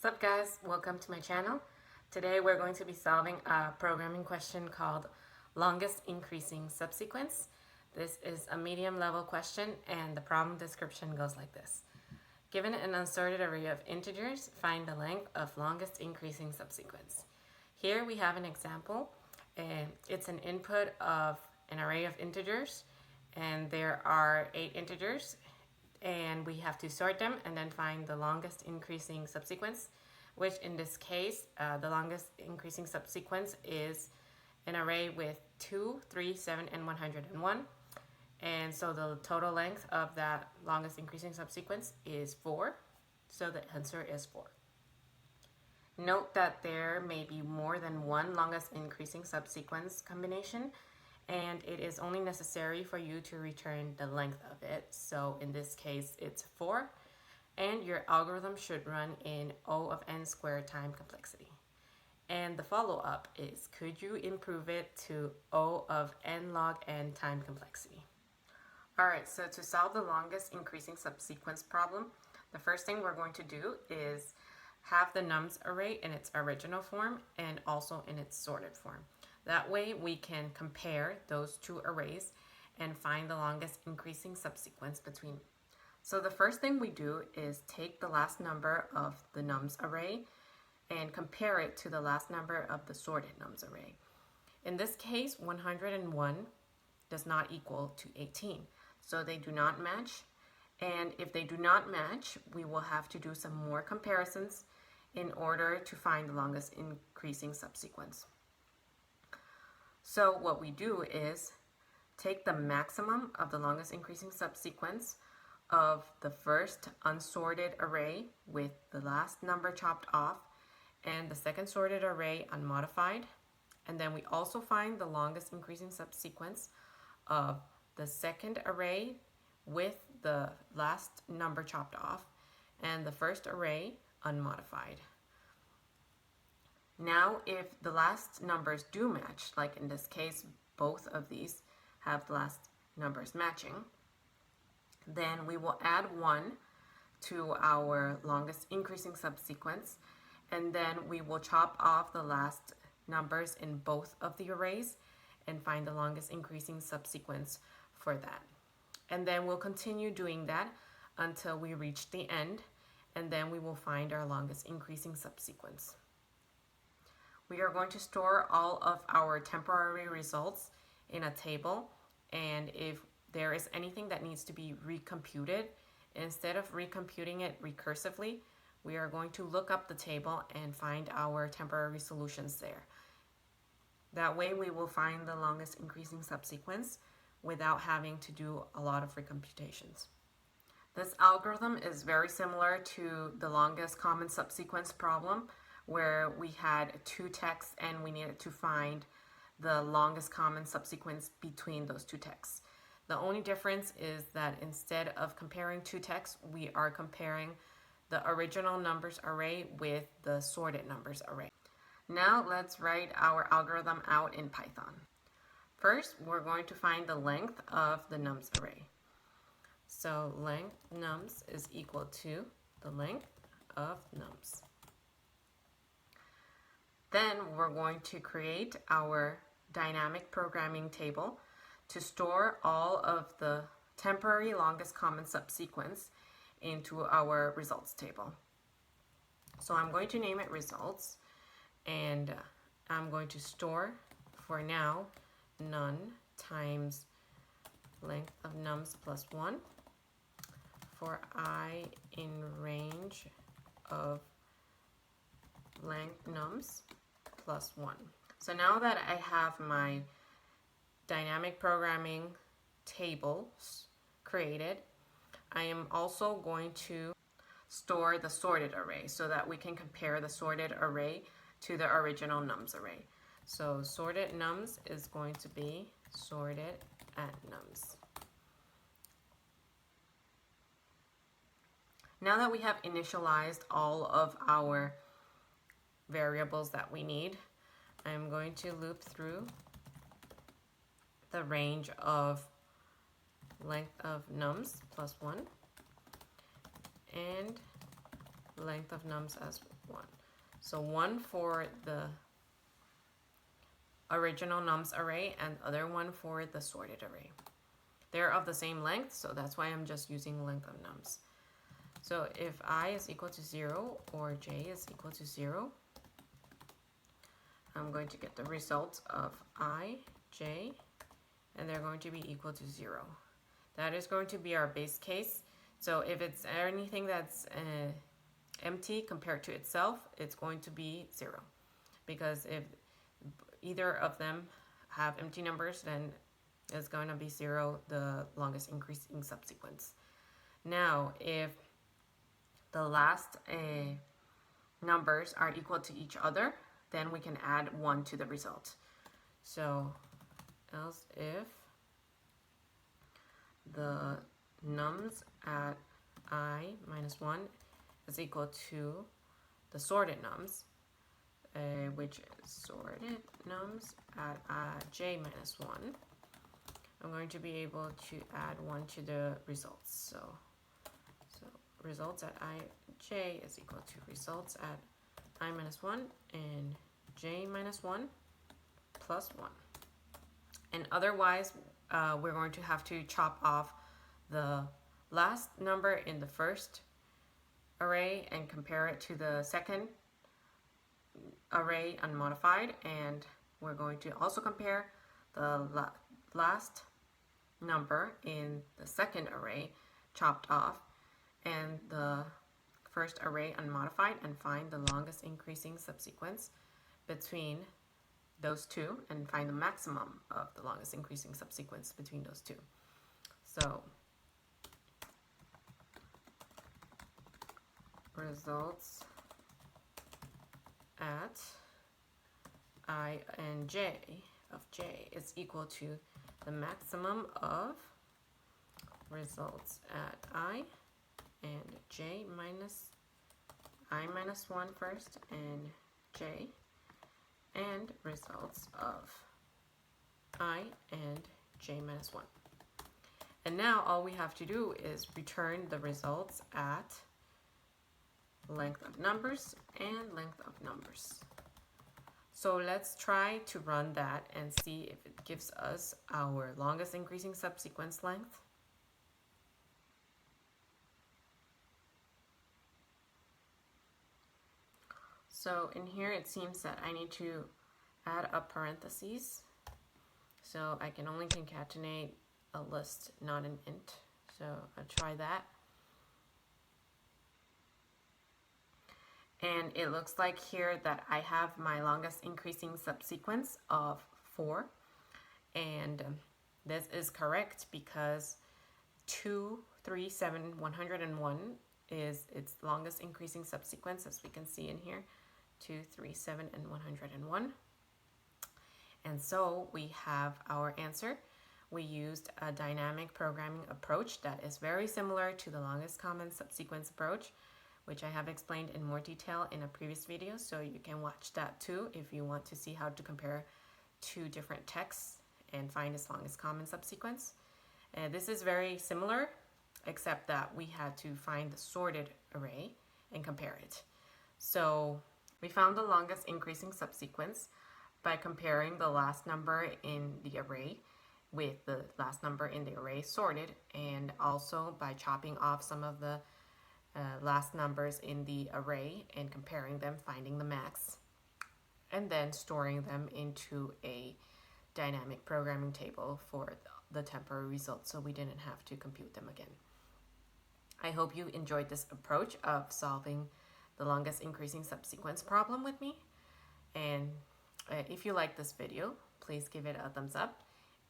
What's up guys, welcome to my channel. Today we're going to be solving a programming question called longest increasing subsequence. This is a medium level question and the problem description goes like this. Given an unsorted array of integers, find the length of longest increasing subsequence. Here we have an example and it's an input of an array of integers and there are 8 integers and we have to sort them and then find the longest increasing subsequence, which in this case, the longest increasing subsequence is an array with 2, 3, 7, and 101. And so the total length of that longest increasing subsequence is 4. So the answer is 4. Note that there may be more than one longest increasing subsequence combination, and it is only necessary for you to return the length of it. So in this case, it's 4, and your algorithm should run in O of n squared time complexity. And the follow-up is, could you improve it to O of n log n time complexity? Alright, so to solve the longest increasing subsequence problem, the first thing we're going to do is have the nums array in its original form and also in its sorted form. That way we can compare those two arrays and find the longest increasing subsequence between. So the first thing we do is take the last number of the nums array and compare it to the last number of the sorted nums array. In this case, 101 does not equal to 18, so they do not match. And if they do not match, we will have to do some more comparisons in order to find the longest increasing subsequence. So what we do is take the maximum of the longest increasing subsequence of the first unsorted array with the last number chopped off and the second sorted array unmodified. And then we also find the longest increasing subsequence of the second array with the last number chopped off and the first array unmodified. Now, if the last numbers do match, like in this case, both of these have the last numbers matching, then we will add 1 to our longest increasing subsequence, and then we will chop off the last numbers in both of the arrays and find the longest increasing subsequence for that. And then we'll continue doing that until we reach the end, and then we will find our longest increasing subsequence. We are going to store all of our temporary results in a table, and if there is anything that needs to be recomputed, instead of recomputing it recursively, we are going to look up the table and find our temporary solutions there. That way we will find the longest increasing subsequence without having to do a lot of recomputations. This algorithm is very similar to the longest common subsequence problem, where we had 2 texts and we needed to find the longest common subsequence between those 2 texts. The only difference is that instead of comparing 2 texts, we are comparing the original numbers array with the sorted numbers array. Now let's write our algorithm out in Python. First, we're going to find the length of the nums array. So length nums is equal to the length of nums. Then we're going to create our dynamic programming table to store all of the temporary longest common subsequence into our results table. So I'm going to name it results, and I'm going to store for now none times length of nums plus 1 for I in range of length nums plus 1. So now that I have my dynamic programming tables created, I am also going to store the sorted array so that we can compare the sorted array to the original nums array. So sorted nums is going to be sorted at nums. Now that we have initialized all of our variables that we need, I'm going to loop through the range of length of nums plus 1 and length of nums as 1. So 1 for the original nums array and other one for the sorted array. They're of the same length, so that's why I'm just using length of nums. So if I is equal to 0 or j is equal to 0, I'm going to get the results of I, j, and they're going to be equal to 0. That is going to be our base case. So if it's anything that's empty compared to itself, it's going to be 0. Because if either of them have empty numbers, then it's going to be 0, the longest increasing subsequence. Now, if the last numbers are equal to each other, then we can add 1 to the result. So else if the nums at I minus 1 is equal to the sorted nums, which is sorted nums at j minus 1, I'm going to be able to add 1 to the results. So results at ij is equal to results at I minus 1 and j minus 1 plus 1. And otherwise, we're going to have to chop off the last number in the first array and compare it to the second array unmodified, and we're going to also compare the last number in the second array chopped off and the first array unmodified, and find the longest increasing subsequence between those two and find the maximum of the longest increasing subsequence between those two. So results at I and j of j is equal to the maximum of results at I and j minus I minus 1 first and j, and results of I and j minus 1. And now all we have to do is return the results at length of numbers and length of numbers. So let's try to run that and see if it gives us our longest increasing subsequence length. So in here it seems that I need to add a parentheses. So I can only concatenate a list, not an int. So I'll try that. And it looks like here that I have my longest increasing subsequence of 4. And this is correct because 2, 3, 7, 101 is its longest increasing subsequence, as we can see in here. 2, 3, 7, and 101. And so we have our answer. We used a dynamic programming approach that is very similar to the longest common subsequence approach, which I have explained in more detail in a previous video, so you can watch that too if you want to see how to compare two different texts and find its longest common subsequence. This is very similar, except that we had to find the sorted array and compare it. So we found the longest increasing subsequence by comparing the last number in the array with the last number in the array sorted, and also by chopping off some of the last numbers in the array and comparing them, finding the max, and then storing them into a dynamic programming table for the temporary results, so we didn't have to compute them again. I hope you enjoyed this approach of solving the longest increasing subsequence problem with me. And if you like this video, please give it a thumbs up.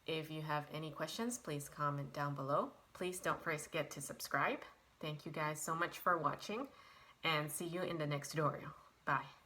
If you have any questions, please comment down below. Please don't forget to subscribe. Thank you guys so much for watching, and see you in the next tutorial. Bye.